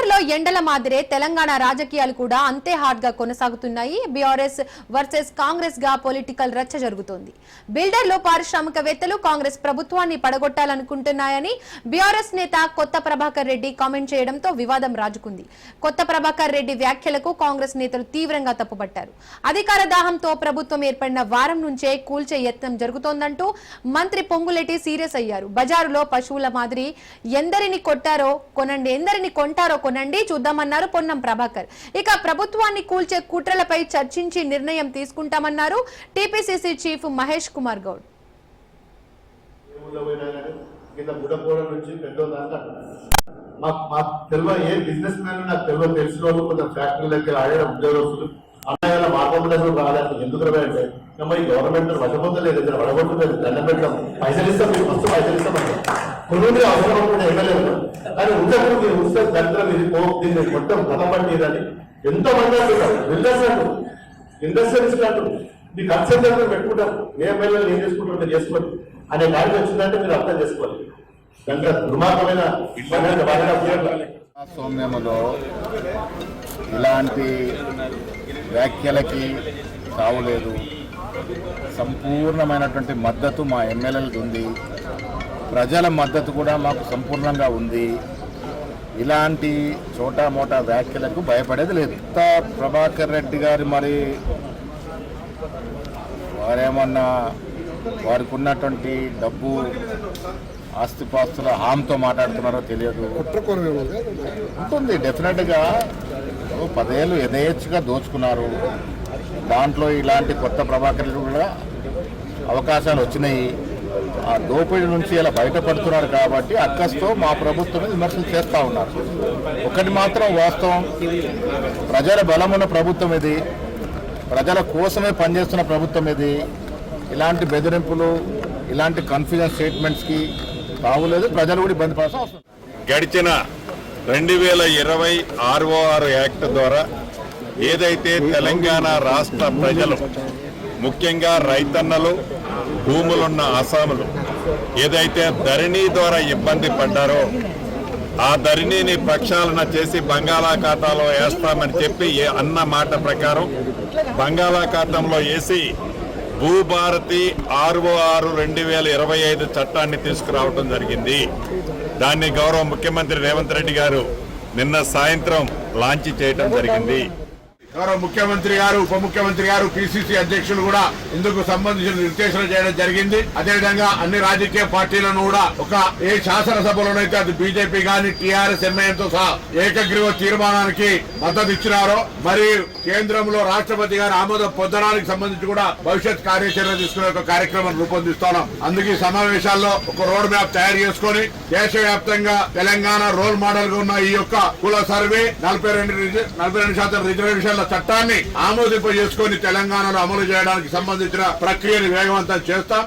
బీహార్లో ఎండల మాదిరే తెలంగాణ రాజకీయాలు కూడా అంతే హాట్ గా కొనసాగుతున్నాయి. బీఆర్ఎస్ వర్సెస్ కాంగ్రెస్ గా పొలిటికల్ రచ్చ జరుగుతోంది. బిల్డర్లు పారిశ్రామికవేత్తలు కాంగ్రెస్ ప్రభుత్వాన్ని పడగొట్టాలనుకుంటున్నాయని బీఆర్ఎస్ నేత కొత్త ప్రభాకర్ రెడ్డి కామెంట్ చేయడంతో వివాదం రాజుకుంది. కొత్త ప్రభాకర్ రెడ్డి వ్యాఖ్యలకు కాంగ్రెస్ నేతలు తీవ్రంగా తప్పుపట్టారు. అధికార దాహంతో ప్రభుత్వం ఏర్పడిన వారం నుంచే కూల్చే యత్నం జరుగుతోందంటూ మంత్రి పొంగులేటి సీరియస్ అయ్యారు. బజారులో పశువుల మాదిరి ఎందరిని కొట్టారో కొనండి, ఎందరిని కొంటారో కొనండి చూద్దామన్నారు పొన్నం ప్రభాకర్. ఇక ప్రభుత్వాన్ని కూల్చే కుట్రలపై చర్చించి నిర్ణయం తీసుకుంటామన్నారు టీపీసీసీ చీఫ్ మహేష్ కుమార్ గౌడ్. అమ్మాయిల మార్గంలో రాలేదు ఎందుకు అంటే మరి గవర్నమెంట్ వడబొద్దలేదు వడబొట్టలేదు దండం పెట్టాం పైసలు ఇస్తాం మీరు ఫస్ట్ పైసలు ఇస్తామంటే కొన్ని అవసరం ఉంటుంది ఎమ్మెల్యేలు కానీ ఉన్నప్పుడు మీరు ఉంటే దరిద్రం ఇది దీన్ని మొత్తం గతపట్టిదని ఎంతో మంది అంటున్నారు. బిల్డర్స్ అంటూ ఇండస్ట్రియలిస్ట్ అంటూ మీ కన్సెంట్ పెట్టుకుంటారు. ఏ ఎమ్మెల్యేలు ఏం చేసుకుంటుంటే చేసుకోండి అనే కార్యం వచ్చిందంటే మీరు అర్థం చేసుకోవాలి. దాంట్లో దుర్మార్గమైన సౌమ్యములో ఇలాంటి వ్యాఖ్యలకి తావులేదు. సంపూర్ణమైనటువంటి మద్దతు మా ఎమ్మెల్యేలకు ఉంది. ప్రజల మద్దతు కూడా మాకు సంపూర్ణంగా ఉంది. ఇలాంటి చోటా మోటా వ్యాఖ్యలకు భయపడేది లేదు. ప్రభాకర్ రెడ్డి గారు మరి వారేమన్నా వారికి ఉన్నటువంటి డబ్బు ఆస్తిపాస్తుల హామీతో మాట్లాడుతున్నారో తెలియదు. ఉంటుంది డెఫినెట్గా 10 ఏళ్ళు యథేచ్ఛగా దోచుకున్నారు. దాంట్లో ఇలాంటి కొత్త ప్రభాకర్ కూడా అవకాశాలు వచ్చినాయి. ఆ దోపిడీ నుంచి ఇలా బయటపడుతున్నారు కాబట్టి అక్కస్తో మా ప్రభుత్వం విమర్శలు చేస్తూ ఉన్నారు. ఒకటి మాత్రం వాస్తవం, ప్రజల బలమున్న ప్రభుత్వం ఇది, ప్రజల కోసమే పనిచేస్తున్న ప్రభుత్వం ఇది. ఇలాంటి బెదిరింపులు, ఇలాంటి కన్ఫ్యూజన్ స్టేట్మెంట్స్కి తావులేదు. ప్రజలు కూడా ఇబ్బంది పడాల్సిన అవసరం. గడిచిన 2020 ROR యాక్ట్ ద్వారా ఏదైతే తెలంగాణ రాష్ట్ర ప్రజలు ముఖ్యంగా రైతన్నలు, భూములున్న అస్సాములు ఏదైతే ధరణి ద్వారా ఇబ్బంది పడ్డారో ఆ ధరణిని ప్రక్షాళన చేసి బంగాళాఖాతంలో వేస్తామని చెప్పి అన్న మాట ప్రకారం బంగాళాఖాతంలో వేసి భూభారతి ROR 2025 చట్టాన్ని తీసుకురావడం జరిగింది. దాన్ని గౌరవ ముఖ్యమంత్రి రేవంత్ రెడ్డి గారు నిన్న సాయంత్రం లాంచ్ చేయడం జరిగింది. గౌరవ ముఖ్యమంత్రి గారు, ఉప ముఖ్యమంత్రి గారు, పిసిసి అధ్యక్షులు కూడా ఇందుకు సంబంధించిన నిర్దేశనం చేయడం జరిగింది. అదేవిధంగా అన్ని రాజకీయ పార్టీలను కూడా ఏ శాసనసభలోనైతే అది బీజేపీ గాని టీఆర్ఎస్ ఎంఐఎంతో సహా ఏకగ్రీవ తీర్మానానికి మద్దతు ఇచ్చినారో మరి కేంద్రంలో రాష్ట్రపతి గారి ఆమోదం పొందడానికి సంబంధించి కూడా భవిష్యత్ కార్యాచరణ తీసుకునే ఒక కార్యక్రమం రూపొందిస్తున్నాం. అందుకే ఈ సమావేశాల్లో ఒక రోడ్ మ్యాప్ తయారు చేసుకుని దేశవ్యాప్తంగా తెలంగాణ రోల్ మోడల్ గా ఉన్న ఈ యొక్క కుల సర్వే 42% రిజర్వేషన్ల చట్టాన్ని ఆమోదింపజేసుకొని తెలంగాణలో అమలు చేయడానికి సంబంధించిన ప్రక్రియను వేగవంతం చేస్తాం.